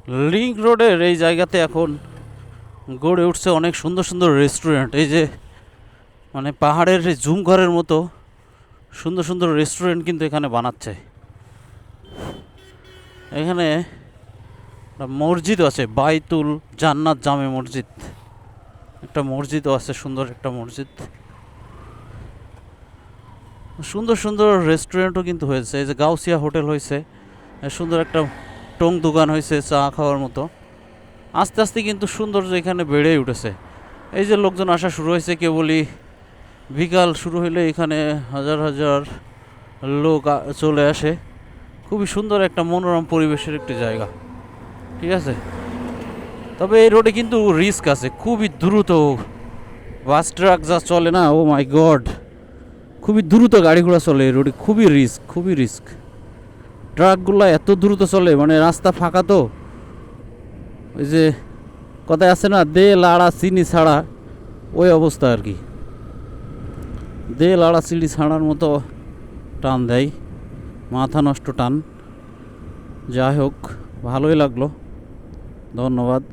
Link রোডের এই জায়গাতে এখন গড়ে উঠছে অনেক সুন্দর সুন্দর রেস্টুরেন্ট। এই যে মানে পাহাড়ের জুম ঘরের মতো সুন্দর সুন্দর রেস্টুরেন্ট কিন্তু এখানে বানাচ্ছে। এখানে একটা মসজিদ আছে, বাইতুল জান্নাত জামে মসজিদ, একটা মসজিদও আছে, সুন্দর একটা মসজিদ। সুন্দর সুন্দর রেস্টুরেন্টও কিন্তু হয়েছে। এই যে গাউসিয়া হোটেল হয়েছে, সুন্দর একটা টং দোকান হয়েছে চা খাওয়ার মতো। আস্তে আস্তে কিন্তু সৌন্দর্য এখানে বেড়েই উঠেছে। এই যে লোকজন আসা শুরু হয়েছে, কেবলই বিকাল শুরু হইলে এখানে হাজার হাজার লোক চলে আসে। খুবই সুন্দর একটা মনোরম পরিবেশের একটি জায়গা, ঠিক আছে। তবে এই রোডে কিন্তু রিস্ক আছে, খুবই দ্রুত বাস ট্রাক যা চলে না, ও মাই গড, খুবই দ্রুত গাড়ি ঘোড়া চলে এই রোডে, খুবই রিস্ক, খুবই রিস্ক। ট্রাকগুলো এত দ্রুত চলে, মানে রাস্তা ফাঁকা তো। ওই যে কথায় আছে না, দে লাড়া চিনি ছাড়া, ওই অবস্থা আর কি। দে লাড়া চিনি ছাড়ার মতো টান দেয়, মাথা নষ্ট টান। যাই হোক, ভালোই লাগলো, ধন্যবাদ।